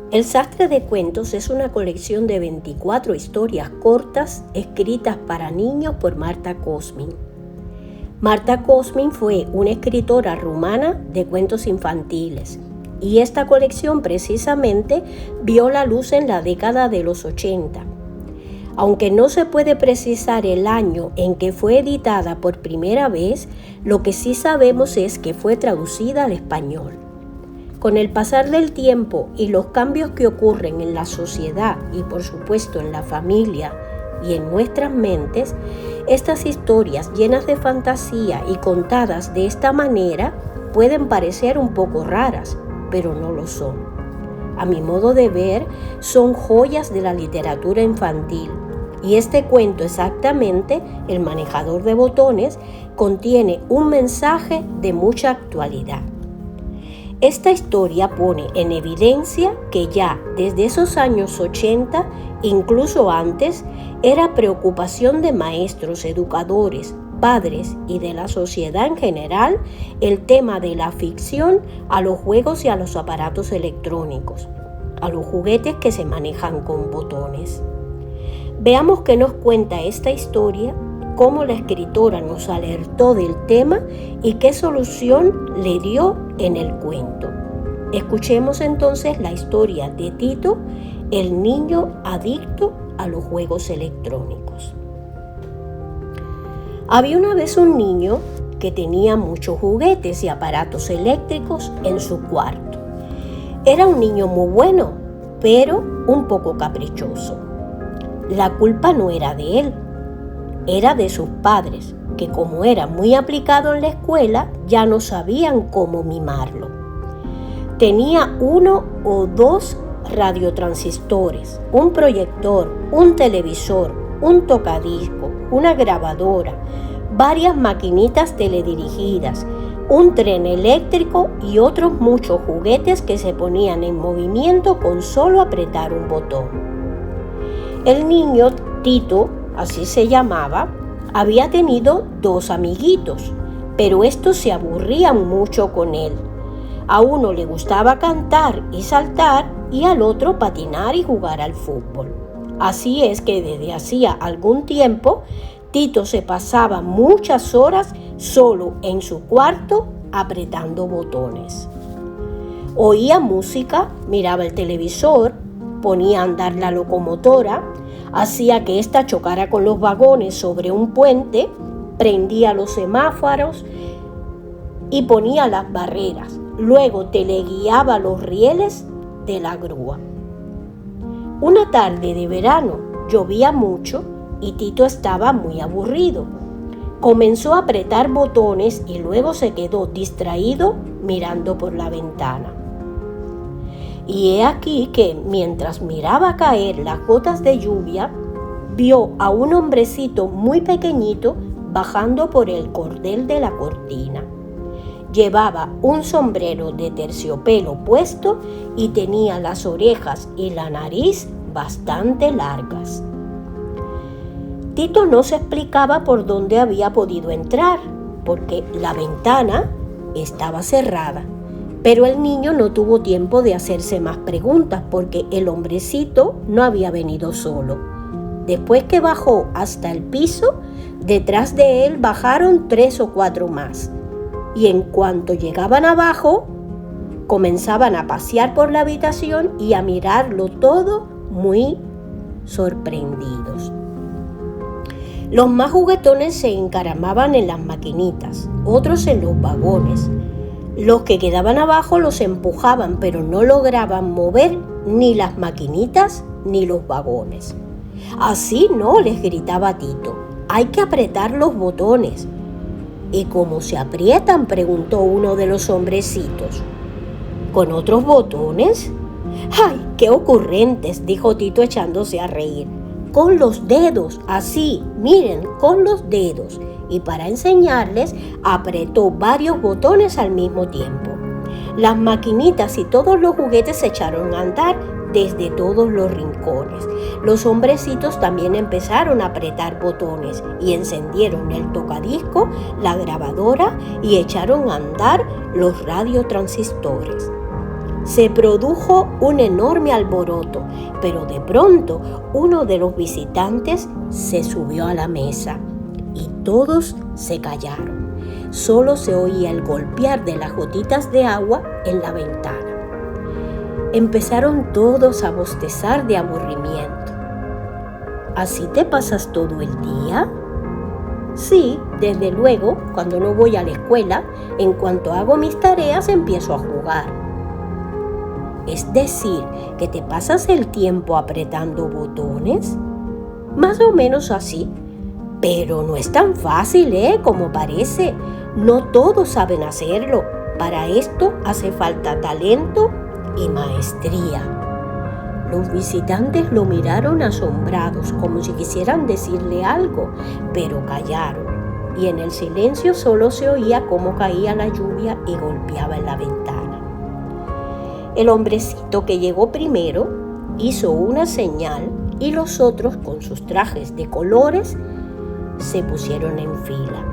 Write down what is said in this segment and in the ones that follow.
El Sastre de Cuentos es una colección de 24 historias cortas escritas para niños por Marta Cosmin. Marta Cosmin fue una escritora rumana de cuentos infantiles y esta colección precisamente vio la luz en la década de los 80. Aunque no se puede precisar el año en que fue editada por primera vez, lo que sí sabemos es que fue traducida al español. Con el pasar del tiempo y los cambios que ocurren en la sociedad y por supuesto en la familia y en nuestras mentes, estas historias llenas de fantasía y contadas de esta manera pueden parecer un poco raras, pero no lo son. A mi modo de ver, son joyas de la literatura infantil. Y este cuento exactamente, El manejador de botones, contiene un mensaje de mucha actualidad. Esta historia pone en evidencia que ya desde esos años 80, incluso antes, era preocupación de maestros, educadores, padres y de la sociedad en general el tema de la afición a los juegos y a los aparatos electrónicos, a los juguetes que se manejan con botones. Veamos qué nos cuenta esta historia, cómo la escritora nos alertó del tema y qué solución le dio en el cuento. Escuchemos entonces la historia de Tito, el niño adicto a los juegos electrónicos. Había una vez un niño que tenía muchos juguetes y aparatos eléctricos en su cuarto. Era un niño muy bueno, pero un poco caprichoso. La culpa no era de él, era de sus padres, que como era muy aplicado en la escuela, ya no sabían cómo mimarlo. Tenía 1 o 2 radiotransistores, un proyector, un televisor, un tocadiscos, una grabadora, varias maquinitas teledirigidas, un tren eléctrico y otros muchos juguetes que se ponían en movimiento con solo apretar un botón. El niño Tito, así se llamaba, había tenido 2 amiguitos, pero estos se aburrían mucho con él. A uno le gustaba cantar y saltar y al otro patinar y jugar al fútbol. Así es que desde hacía algún tiempo, Tito se pasaba muchas horas solo en su cuarto apretando botones. Oía música, miraba el televisor, ponía a andar la locomotora, hacía que ésta chocara con los vagones sobre un puente, prendía los semáforos y ponía las barreras. Luego teleguiaba los rieles de la grúa. Una tarde de verano llovía mucho y Tito estaba muy aburrido. Comenzó a apretar botones y luego se quedó distraído mirando por la ventana. Y he aquí que mientras miraba caer las gotas de lluvia, vio a un hombrecito muy pequeñito bajando por el cordel de la cortina. Llevaba un sombrero de terciopelo puesto y tenía las orejas y la nariz bastante largas. Tito no se explicaba por dónde había podido entrar, porque la ventana estaba cerrada. Pero el niño no tuvo tiempo de hacerse más preguntas porque el hombrecito no había venido solo. Después que bajó hasta el piso, detrás de él bajaron 3 o 4 más. Y en cuanto llegaban abajo, comenzaban a pasear por la habitación y a mirarlo todo muy sorprendidos. Los más juguetones se encaramaban en las maquinitas, otros en los vagones. Los que quedaban abajo los empujaban, pero no lograban mover ni las maquinitas ni los vagones. Así no, les gritaba Tito, hay que apretar los botones. ¿Y cómo se aprietan?, preguntó uno de los hombrecitos. ¿Con otros botones? ¡Ay, qué ocurrentes!, dijo Tito echándose a reír. Con los dedos, así, miren, con los dedos. Y para enseñarles, apretó varios botones al mismo tiempo. Las maquinitas y todos los juguetes se echaron a andar desde todos los rincones. Los hombrecitos también empezaron a apretar botones y encendieron el tocadiscos, la grabadora y echaron a andar los radiotransistores. Se produjo un enorme alboroto, pero de pronto uno de los visitantes se subió a la mesa y todos se callaron. Solo se oía el golpear de las gotitas de agua en la ventana. Empezaron todos a bostezar de aburrimiento. ¿Así te pasas todo el día? Sí, desde luego, cuando no voy a la escuela, en cuanto hago mis tareas empiezo a jugar. ¿Es decir, que te pasas el tiempo apretando botones? Más o menos así. Pero no es tan fácil, como parece. No todos saben hacerlo. Para esto hace falta talento y maestría. Los visitantes lo miraron asombrados, como si quisieran decirle algo, pero callaron. Y en el silencio solo se oía cómo caía la lluvia y golpeaba en la ventana. El hombrecito que llegó primero hizo una señal y los otros, con sus trajes de colores, se pusieron en fila.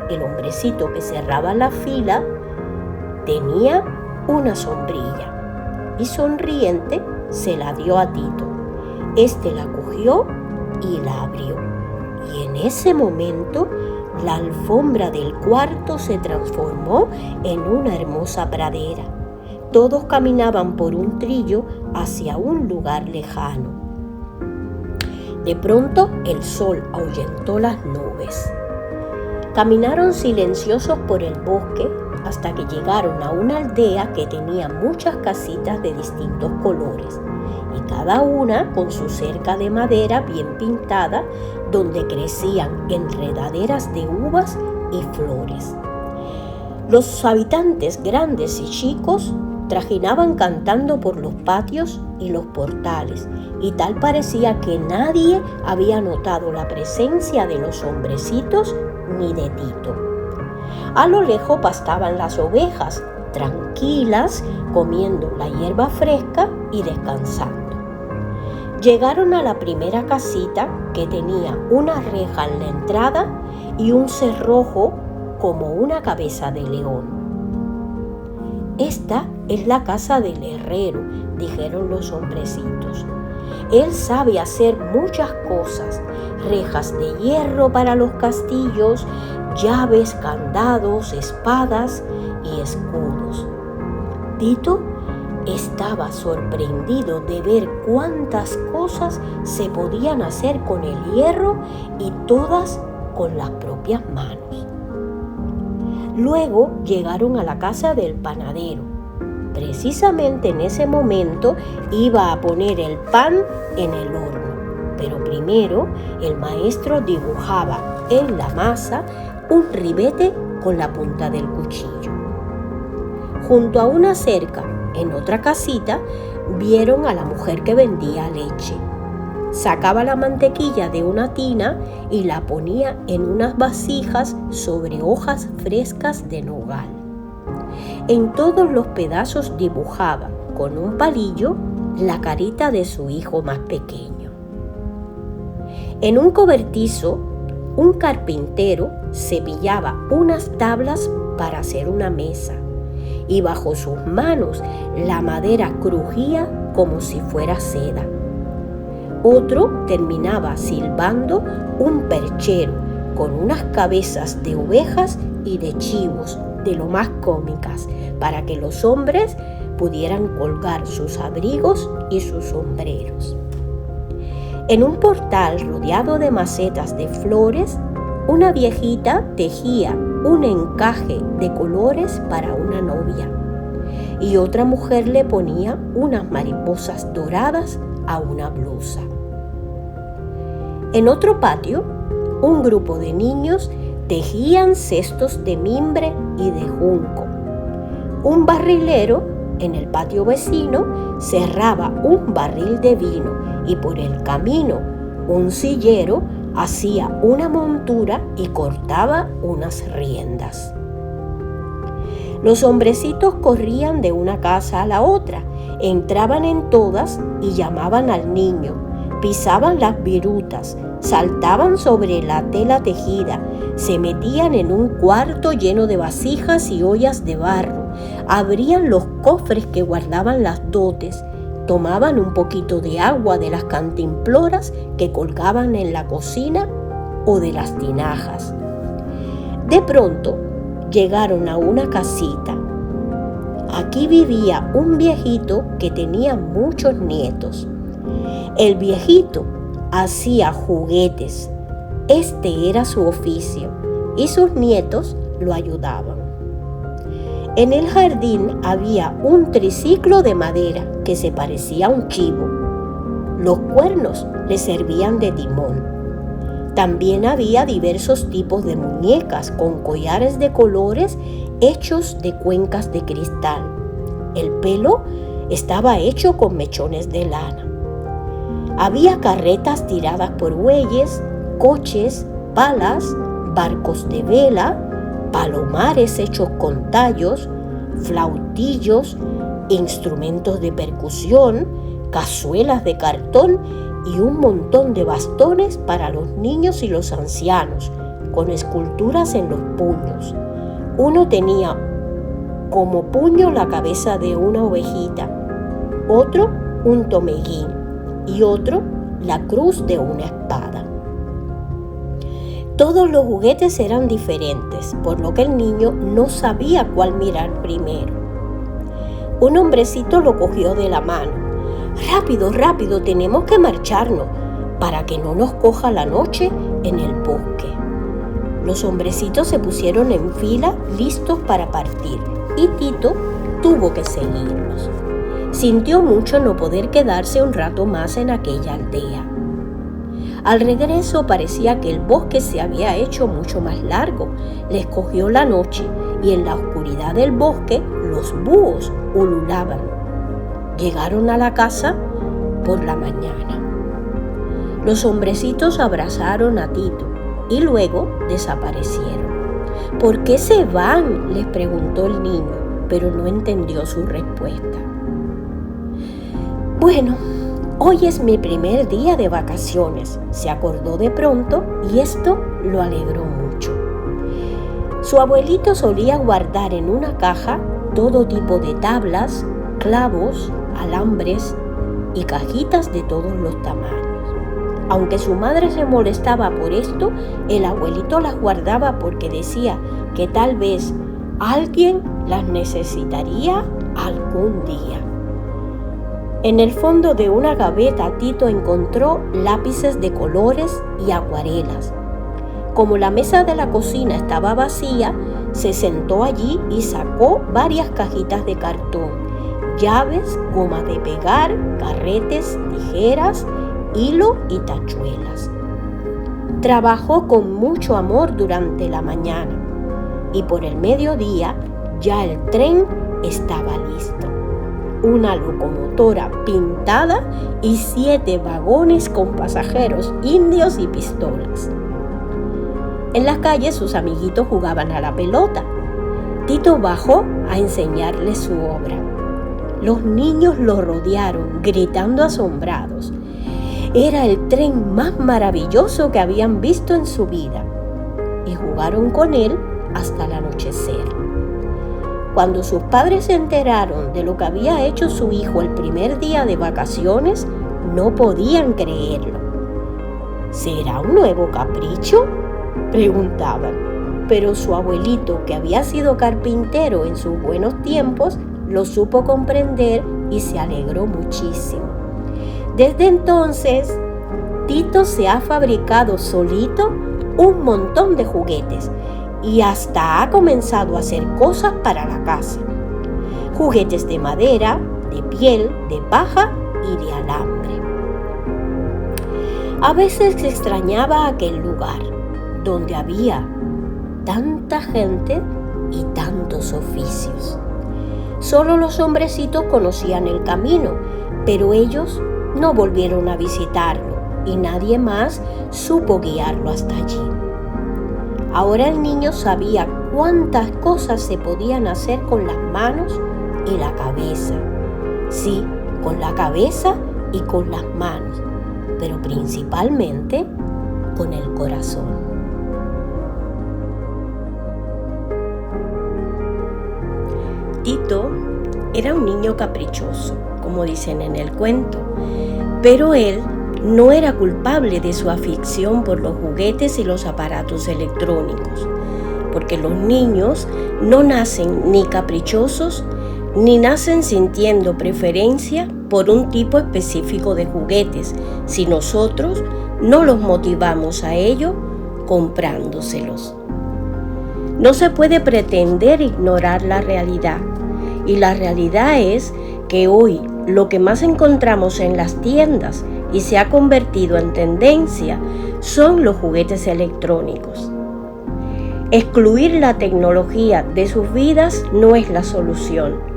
El hombrecito que cerraba la fila tenía una sombrilla y sonriente se la dio a Tito. Este la cogió y la abrió. Y en ese momento la alfombra del cuarto se transformó en una hermosa pradera. Todos caminaban por un trillo hacia un lugar lejano. De pronto el sol ahuyentó las nubes. Caminaron silenciosos por el bosque hasta que llegaron a una aldea que tenía muchas casitas de distintos colores y cada una con su cerca de madera bien pintada donde crecían enredaderas de uvas y flores. Los habitantes grandes y chicos trajinaban cantando por los patios y los portales, y tal parecía que nadie había notado la presencia de los hombrecitos ni de Tito. A lo lejos pastaban las ovejas, tranquilas, comiendo la hierba fresca y descansando. Llegaron a la primera casita, que tenía una reja en la entrada y un cerrojo como una cabeza de león. Esta es la casa del herrero, dijeron los hombrecitos. Él sabe hacer muchas cosas: rejas de hierro para los castillos, llaves, candados, espadas y escudos. Tito estaba sorprendido de ver cuántas cosas se podían hacer con el hierro y todas con las propias manos. Luego llegaron a la casa del panadero. Precisamente en ese momento iba a poner el pan en el horno, pero primero el maestro dibujaba en la masa un ribete con la punta del cuchillo. Junto a una cerca, en otra casita, vieron a la mujer que vendía leche. Sacaba la mantequilla de una tina y la ponía en unas vasijas sobre hojas frescas de nogal. En todos los pedazos dibujaba con un palillo la carita de su hijo más pequeño. En un cobertizo, un carpintero cepillaba unas tablas para hacer una mesa, y bajo sus manos la madera crujía como si fuera seda. Otro terminaba silbando un perchero con unas cabezas de ovejas y de chivos de lo más cómicas, para que los hombres pudieran colgar sus abrigos y sus sombreros. En un portal rodeado de macetas de flores, una viejita tejía un encaje de colores para una novia, y otra mujer le ponía unas mariposas doradas a una blusa. En otro patio, un grupo de niños tejían cestos de mimbre y de junco. Un barrilero en el patio vecino cerraba un barril de vino y por el camino un sillero hacía una montura y cortaba unas riendas. Los hombrecitos corrían de una casa a la otra, entraban en todas y llamaban al niño, pisaban las virutas, saltaban sobre la tela tejida, se metían en un cuarto lleno de vasijas y ollas de barro, abrían los cofres que guardaban las dotes, tomaban un poquito de agua de las cantimploras que colgaban en la cocina o de las tinajas. De pronto llegaron a una casita. Aquí vivía un viejito que tenía muchos nietos. El viejito hacía juguetes. Este era su oficio y sus nietos lo ayudaban. En el jardín había un triciclo de madera que se parecía a un chivo. Los cuernos le servían de timón. También había diversos tipos de muñecas con collares de colores hechos de cuencas de cristal. El pelo estaba hecho con mechones de lana. Había carretas tiradas por bueyes, coches, palas, barcos de vela, palomares hechos con tallos, flautillos, instrumentos de percusión, cazuelas de cartón y un montón de bastones para los niños y los ancianos, con esculturas en los puños. Uno tenía como puño la cabeza de una ovejita, otro un tomeguín y otro la cruz de una espada. Todos los juguetes eran diferentes, por lo que el niño no sabía cuál mirar primero. Un hombrecito lo cogió de la mano. «Rápido, rápido, tenemos que marcharnos para que no nos coja la noche en el bosque». Los hombrecitos se pusieron en fila listos para partir y Tito tuvo que seguirlos. Sintió mucho no poder quedarse un rato más en aquella aldea. Al regreso parecía que el bosque se había hecho mucho más largo. Les cogió la noche y en la oscuridad del bosque los búhos ululaban. Llegaron a la casa por la mañana. Los hombrecitos abrazaron a Tito y luego desaparecieron. «¿Por qué se van?», les preguntó el niño, pero no entendió su respuesta. «Bueno, hoy es mi primer día de vacaciones», se acordó de pronto y esto lo alegró mucho. Su abuelito solía guardar en una caja todo tipo de tablas, clavos, alambres y cajitas de todos los tamaños. Aunque su madre se molestaba por esto, el abuelito las guardaba porque decía que tal vez alguien las necesitaría algún día. En el fondo de una gaveta Tito encontró lápices de colores y acuarelas. Como la mesa de la cocina estaba vacía, se sentó allí y sacó varias cajitas de cartón, llaves, goma de pegar, carretes, tijeras, hilo y tachuelas. Trabajó con mucho amor durante la mañana y por el mediodía ya el tren estaba listo. Una locomotora pintada y 7 vagones con pasajeros indios y pistolas. En las calles sus amiguitos jugaban a la pelota. Tito bajó a enseñarles su obra. Los niños lo rodearon, gritando asombrados. Era el tren más maravilloso que habían visto en su vida y jugaron con él hasta el anochecer. Cuando sus padres se enteraron de lo que había hecho su hijo el primer día de vacaciones, no podían creerlo. ¿Será un nuevo capricho?, preguntaban. Pero su abuelito, que había sido carpintero en sus buenos tiempos, lo supo comprender y se alegró muchísimo. Desde entonces, Tito se ha fabricado solito un montón de juguetes y hasta ha comenzado a hacer cosas para la casa. Juguetes de madera, de piel, de paja y de alambre. A veces extrañaba aquel lugar donde había tanta gente y tantos oficios. Solo los hombrecitos conocían el camino, pero ellos no volvieron a visitarlo y nadie más supo guiarlo hasta allí. Ahora el niño sabía cuántas cosas se podían hacer con las manos y la cabeza. Sí, con la cabeza y con las manos. pero principalmente con el corazón. Tito era un niño caprichoso, como dicen en el cuento, pero él no era culpable de su afición por los juguetes y los aparatos electrónicos, porque los niños no nacen ni caprichosos ni nacen sintiendo preferencia por un tipo específico de juguetes si nosotros no los motivamos a ello comprándoselos. No se puede pretender ignorar la realidad, y la realidad es que hoy lo que más encontramos en las tiendas y se ha convertido en tendencia son los juguetes electrónicos. Excluir la tecnología de sus vidas no es la solución.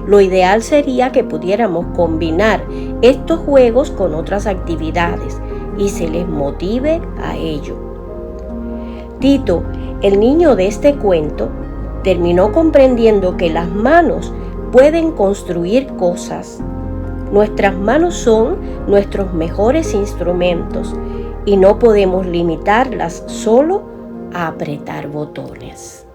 Lo ideal sería que pudiéramos combinar estos juegos con otras actividades y se les motive a ello. Tito, el niño de este cuento, terminó comprendiendo que las manos pueden construir cosas. Nuestras manos son nuestros mejores instrumentos y no podemos limitarlas solo a apretar botones.